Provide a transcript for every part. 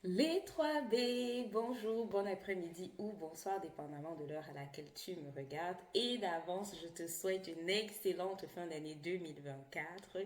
Les 3B, bonjour, bon après-midi ou bonsoir, dépendamment de l'heure à laquelle tu me regardes. Et d'avance, je te souhaite une excellente fin d'année 2024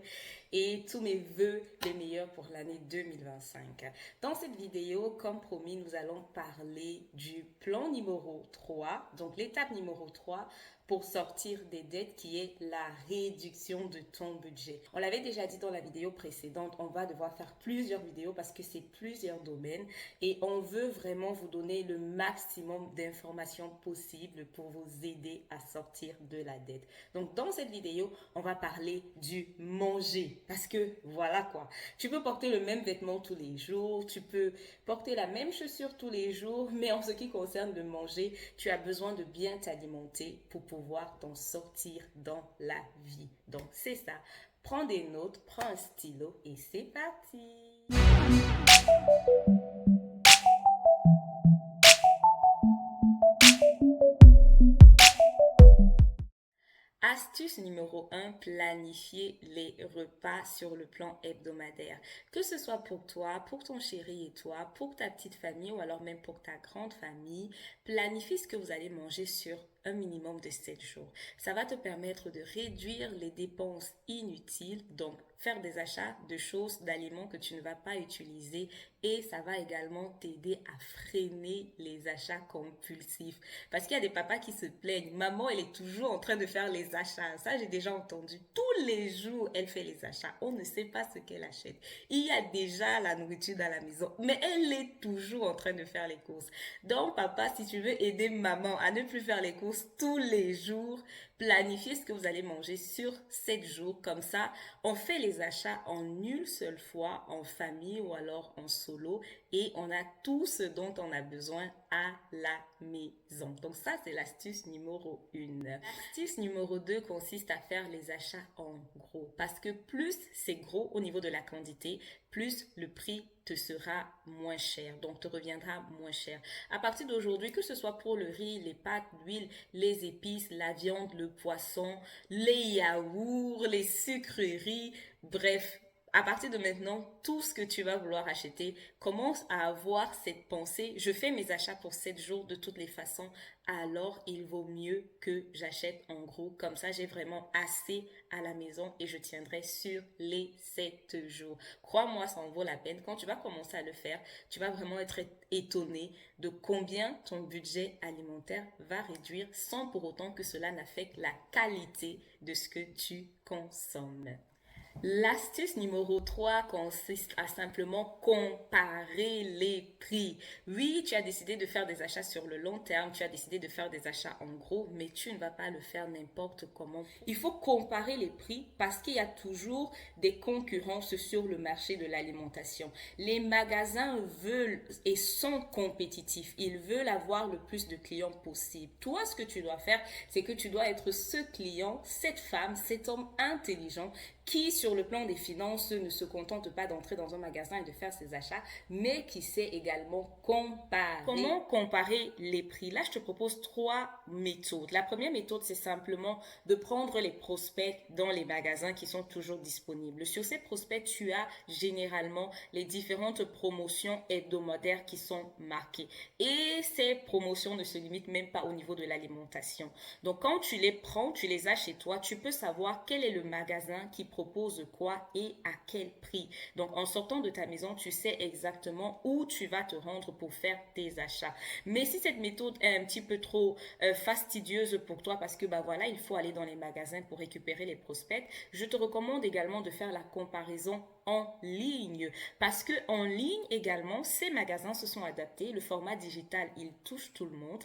et tous mes voeux les meilleurs pour l'année 2025. Dans cette vidéo, comme promis, nous allons parler du plan numéro 3, donc l'étape numéro 3 pour sortir des dettes qui est la réduction de ton budget. On l'avait déjà dit dans la vidéo précédente, on va devoir faire plusieurs vidéos parce que c'est plusieurs domaines et on veut vraiment vous donner le maximum d'informations possibles pour vous aider à sortir de la dette. Donc dans cette vidéo, on va parler du manger parce que voilà quoi. Tu peux porter le même vêtement tous les jours, tu peux porter la même chaussure tous les jours, mais en ce qui concerne le manger, tu as besoin de bien t'alimenter pour pouvoir t'en sortir dans la vie. Donc c'est ça. Prends des notes, prends un stylo et c'est parti. Astuce numéro 1, planifier les repas sur le plan hebdomadaire. Que ce soit pour toi, pour ton chéri et toi, pour ta petite famille ou alors même pour ta grande famille, planifie ce que vous allez manger sur un minimum de 7 jours. Ça va te permettre de réduire les dépenses inutiles, donc faire des achats de choses, d'aliments que tu ne vas pas utiliser et ça va également t'aider à freiner les achats compulsifs. Parce qu'il y a des papas qui se plaignent. Maman, elle est toujours en train de faire les achats. Ça, j'ai déjà entendu. Tous les jours, elle fait les achats. On ne sait pas ce qu'elle achète. Il y a déjà la nourriture dans la maison, mais elle est toujours en train de faire les courses. Donc, papa, si tu veux aider maman à ne plus faire les courses tous les jours, planifiez ce que vous allez manger sur 7 jours. Comme ça, on fait les achats en une seule fois, en famille ou alors en solo, et on a tout ce dont on a besoin à la maison. Donc ça, c'est l'astuce numéro 1. L'astuce numéro 2 consiste à faire les achats en gros. Parce que plus c'est gros au niveau de la quantité, plus le prix te sera moins cher, donc te reviendra moins cher. À partir d'aujourd'hui, que ce soit pour le riz, les pâtes, l'huile, les épices, la viande, le poisson, les yaourts, les sucreries, bref, à partir de maintenant, tout ce que tu vas vouloir acheter, commence à avoir cette pensée, je fais mes achats pour 7 jours de toutes les façons, alors il vaut mieux que j'achète en gros. Comme ça, j'ai vraiment assez à la maison et je tiendrai sur les 7 jours. Crois-moi, ça en vaut la peine. Quand tu vas commencer à le faire, tu vas vraiment être étonné de combien ton budget alimentaire va réduire sans pour autant que cela n'affecte la qualité de ce que tu consommes. L'astuce numéro 3 consiste à simplement comparer les prix. Oui, tu as décidé de faire des achats sur le long terme, tu as décidé de faire des achats en gros, mais tu ne vas pas le faire n'importe comment. Il faut comparer les prix parce qu'il y a toujours des concurrences sur le marché de l'alimentation. Les magasins veulent et sont compétitifs. Ils veulent avoir le plus de clients possible. Toi, ce que tu dois faire, c'est que tu dois être ce client, cette femme, cet homme intelligent qui, sur le plan des finances, ne se contente pas d'entrer dans un magasin et de faire ses achats, mais qui sait également comparer. Comment comparer les prix? Là, je te propose 3 méthodes. La première méthode, c'est simplement de prendre les prospects dans les magasins qui sont toujours disponibles. Sur ces prospects, tu as généralement les différentes promotions hebdomadaires qui sont marquées. Et ces promotions ne se limitent même pas au niveau de l'alimentation. Donc, quand tu les prends, tu les as chez toi, tu peux savoir quel est le magasin qui propose quoi et à quel prix. Donc, en sortant de ta maison, tu sais exactement où tu vas te rendre pour faire tes achats. Mais si cette méthode est un petit peu trop fastidieuse pour toi parce que bah voilà, il faut aller dans les magasins pour récupérer les prospects, je te recommande également de faire la comparaison en ligne parce que en ligne également, ces magasins se sont adaptés. Le format digital, il touche tout le monde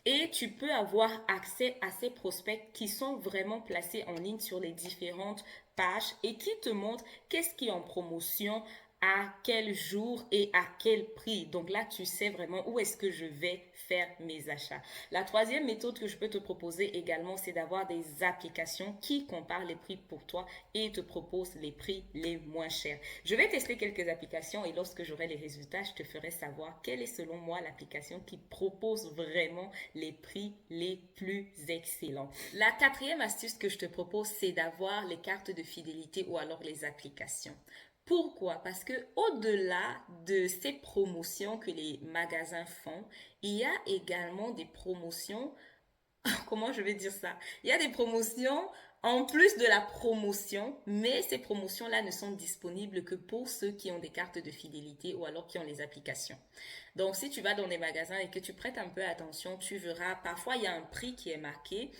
et tu peux avoir accès à ces prospects qui sont vraiment placés en ligne sur les différentes pages et qui te montrent qu'est-ce qui est en promotion, à quel jour et à quel prix. Donc là, tu sais vraiment où est-ce que je vais faire mes achats. La troisième méthode que je peux te proposer également, c'est d'avoir des applications qui comparent les prix pour toi et te proposent les prix les moins chers. Je vais tester quelques applications et lorsque j'aurai les résultats, je te ferai savoir quelle est selon moi l'application qui propose vraiment les prix les plus excellents. La quatrième astuce que je te propose, c'est d'avoir les cartes de fidélité ou alors les applications. Pourquoi? Parce que au-delà de ces promotions que les magasins font, il y a également des promotions. Comment je vais dire ça? Il y a des promotions en plus de la promotion, mais ces promotions-là ne sont disponibles que pour ceux qui ont des cartes de fidélité ou alors qui ont les applications. Donc, si tu vas dans des magasins et que tu prêtes un peu attention, tu verras, parfois il y a un prix qui est marqué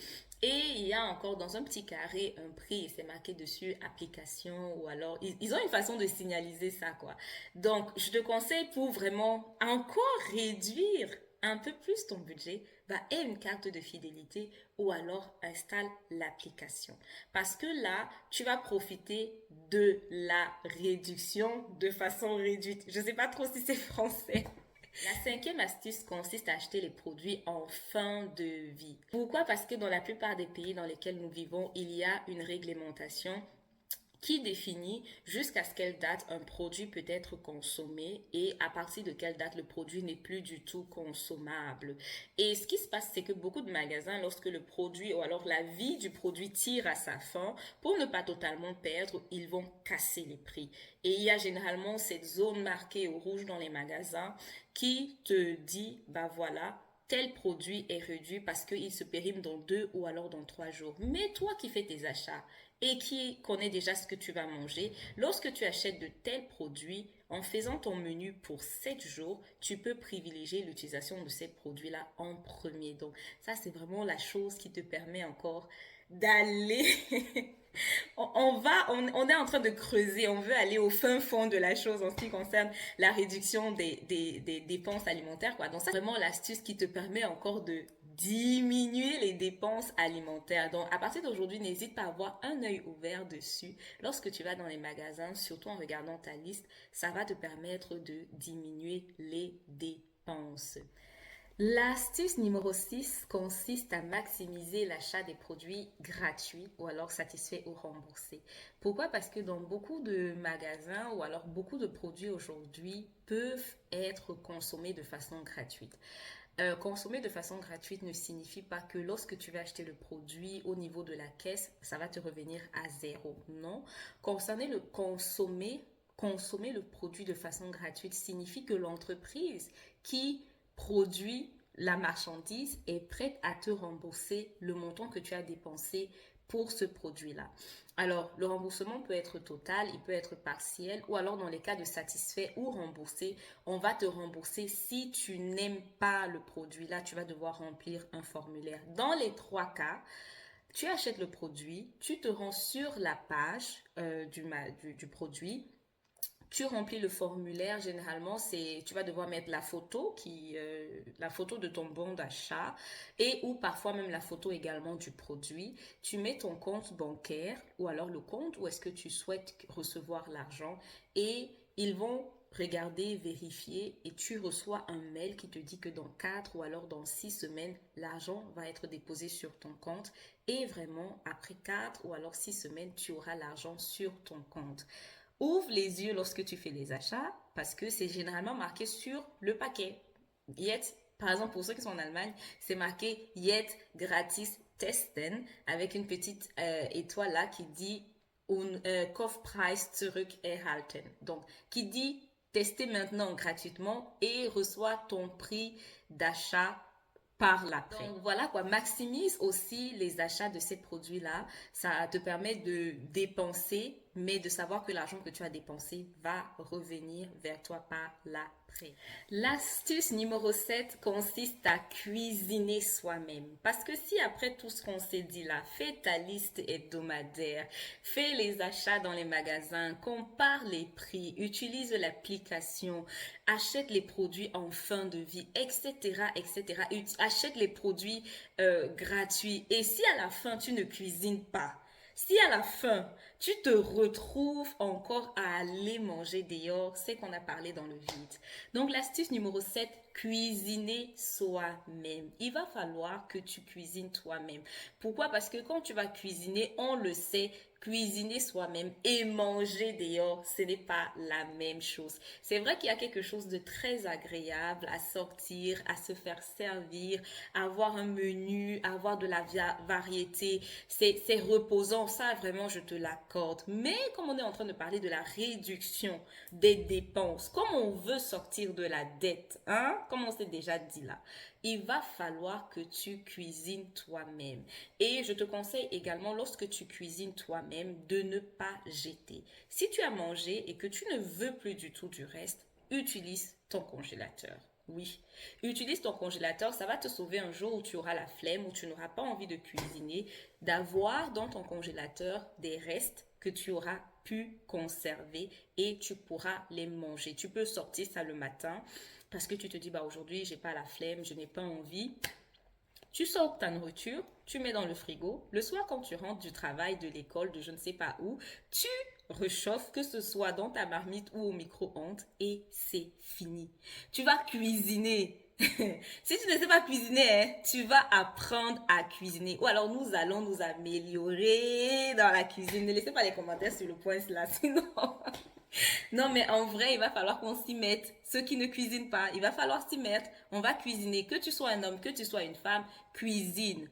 et il y a encore dans un petit carré un prix et c'est marqué dessus application ou alors ils ont une façon de signaliser ça, quoi. Donc, je te conseille pour vraiment encore réduire un peu plus ton budget, va aie une carte de fidélité ou alors installe l'application. Parce que là, tu vas profiter de la réduction de façon réduite. Je ne sais pas trop si c'est français. La cinquième astuce consiste à acheter les produits en fin de vie. Pourquoi? Parce que dans la plupart des pays dans lesquels nous vivons, il y a une réglementation qui définit jusqu'à ce quelle date un produit peut être consommé et à partir de quelle date le produit n'est plus du tout consommable. Et ce qui se passe, c'est que beaucoup de magasins, lorsque le produit ou alors la vie du produit tire à sa fin, pour ne pas totalement perdre, ils vont casser les prix. Et il y a généralement cette zone marquée au rouge dans les magasins qui te dit, bah voilà, tel produit est réduit parce qu'il se périme dans 2 ou alors dans 3 jours. Mais toi qui fais tes achats et qui connais déjà ce que tu vas manger, lorsque tu achètes de tels produits, en faisant ton menu pour 7 jours, tu peux privilégier l'utilisation de ces produits-là en premier. Donc ça, c'est vraiment la chose qui te permet encore d'aller on est en train de creuser, on veut aller au fin fond de la chose en ce qui concerne la réduction des dépenses alimentaires, quoi. Donc, c'est vraiment l'astuce qui te permet encore de diminuer les dépenses alimentaires. Donc, à partir d'aujourd'hui, n'hésite pas à avoir un œil ouvert dessus. Lorsque tu vas dans les magasins, surtout en regardant ta liste, ça va te permettre de diminuer les dépenses. L'astuce numéro 6 consiste à maximiser l'achat des produits gratuits ou alors satisfaits ou remboursés. Pourquoi? Parce que dans beaucoup de magasins ou alors beaucoup de produits aujourd'hui peuvent être consommés de façon gratuite. Consommer de façon gratuite ne signifie pas que lorsque tu vas acheter le produit au niveau de la caisse, ça va te revenir à zéro. Non. Consommer le produit de façon gratuite signifie que l'entreprise qui produit la marchandise est prête à te rembourser le montant que tu as dépensé pour ce produit-là. Alors, le remboursement peut être total, il peut être partiel, ou alors dans les cas de satisfait ou remboursé, on va te rembourser si tu n'aimes pas le produit. Là, tu vas devoir remplir un formulaire. Dans les 3 cas, tu achètes le produit, tu te rends sur la page du produit. Tu remplis le formulaire, généralement, tu vas devoir mettre la photo de ton bon d'achat et ou parfois même la photo également du produit. Tu mets ton compte bancaire ou alors le compte où est-ce que tu souhaites recevoir l'argent et ils vont regarder, vérifier et tu reçois un mail qui te dit que dans 4 ou alors dans 6 semaines, l'argent va être déposé sur ton compte et vraiment après 4 ou alors 6 semaines, tu auras l'argent sur ton compte. Ouvre les yeux lorsque tu fais les achats parce que c'est généralement marqué sur le paquet. Yet, par exemple, pour ceux qui sont en Allemagne, c'est marqué Yet gratis testen avec une petite étoile là qui dit Kaufpreis zurückerhalten. Donc, qui dit tester maintenant gratuitement et reçois ton prix d'achat par l'après. Donc voilà quoi, maximise aussi les achats de ces produits-là. Ça te permet de dépenser, mais de savoir que l'argent que tu as dépensé va revenir vers toi par l'après. L'astuce numéro 7 consiste à cuisiner soi-même. Parce que si après tout ce qu'on s'est dit là, fais ta liste hebdomadaire, fais les achats dans les magasins, compare les prix, utilise l'application, achète les produits en fin de vie, etc., etc. Achète les produits gratuits. Et si à la fin tu ne cuisines pas, Si à la fin, tu te retrouves encore à aller manger dehors, c'est qu'on a parlé dans le vide. Donc l'astuce numéro 7, cuisiner soi-même. Il va falloir que tu cuisines toi-même. Pourquoi? Parce que quand tu vas cuisiner, on le sait, cuisiner soi-même et manger dehors, ce n'est pas la même chose. C'est vrai qu'il y a quelque chose de très agréable à sortir, à se faire servir, à avoir un menu, à avoir de la variété. C'est reposant, ça vraiment je te l'accorde. Mais comme on est en train de parler de la réduction des dépenses, comme on veut sortir de la dette, hein, comme on s'est déjà dit là, il va falloir que tu cuisines toi-même. Et je te conseille également, lorsque tu cuisines toi-même, de ne pas jeter. Si tu as mangé et que tu ne veux plus du tout du reste, utilise ton congélateur. Oui, utilise ton congélateur, ça va te sauver un jour où tu auras la flemme, où tu n'auras pas envie de cuisiner, d'avoir dans ton congélateur des restes que tu auras pu conserver et tu pourras les manger. Tu peux sortir ça le matin parce que tu te dis, bah aujourd'hui, j'ai pas la flemme, je n'ai pas envie. Tu sors ta nourriture, tu mets dans le frigo. Le soir, quand tu rentres du travail, de l'école, de je ne sais pas où, tu réchauffes, que ce soit dans ta marmite ou au micro-ondes, et c'est fini. Tu vas cuisiner. Si tu ne sais pas cuisiner, hein, tu vas apprendre à cuisiner. Ou alors nous allons nous améliorer dans la cuisine. Ne laissez pas les commentaires sur le point là, sinon non, mais en vrai, il va falloir qu'on s'y mette. Ceux qui ne cuisinent pas, il va falloir s'y mettre. On va cuisiner. Que tu sois un homme, que tu sois une femme, cuisine.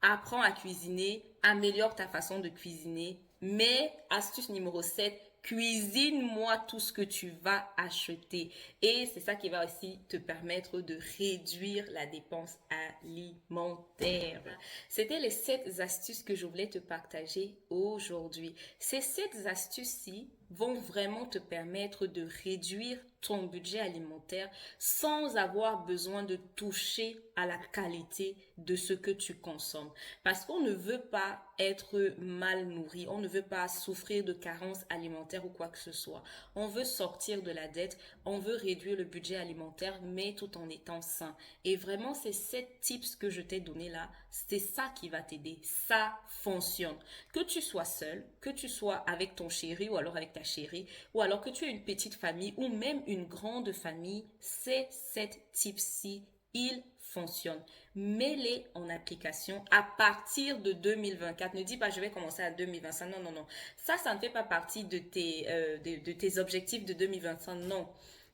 Apprends à cuisiner, améliore ta façon de cuisiner. Mais, astuce numéro 7, cuisine-moi tout ce que tu vas acheter. Et c'est ça qui va aussi te permettre de réduire la dépense alimentaire. C'était les 7 astuces que je voulais te partager aujourd'hui. Ces 7 astuces-ci vont vraiment te permettre de réduire ton budget alimentaire sans avoir besoin de toucher à la qualité de ce que tu consommes. Parce qu'on ne veut pas être mal nourri, on ne veut pas souffrir de carences alimentaires ou quoi que ce soit. On veut sortir de la dette, on veut réduire le budget alimentaire, mais tout en étant sain. Et vraiment, ces 7 tips que je t'ai donnés là, c'est ça qui va t'aider. Ça fonctionne. Que tu sois seul, que tu sois avec ton chéri ou alors avec ta chérie, ou alors que tu aies une petite famille ou même une grande famille, ces 7 tips-ci, ils fonctionnent. Mets-les en application à partir de 2024. Ne dis pas je vais commencer à 2025. Non, non, non. Ça ne fait pas partie de tes objectifs de 2025. Non.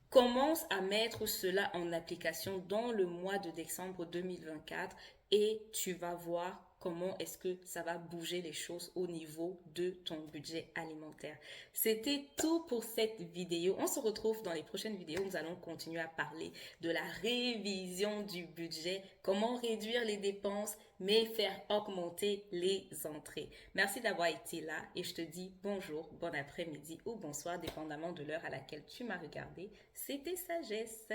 Commence à mettre cela en application dans le mois de décembre 2024 et tu vas voir comment est-ce que ça va bouger les choses au niveau de ton budget alimentaire. C'était tout pour cette vidéo. On se retrouve dans les prochaines vidéos. Nous allons continuer à parler de la révision du budget, comment réduire les dépenses, mais faire augmenter les entrées. Merci d'avoir été là et je te dis bonjour, bon après-midi ou bonsoir, dépendamment de l'heure à laquelle tu m'as regardé. C'était Sagesse.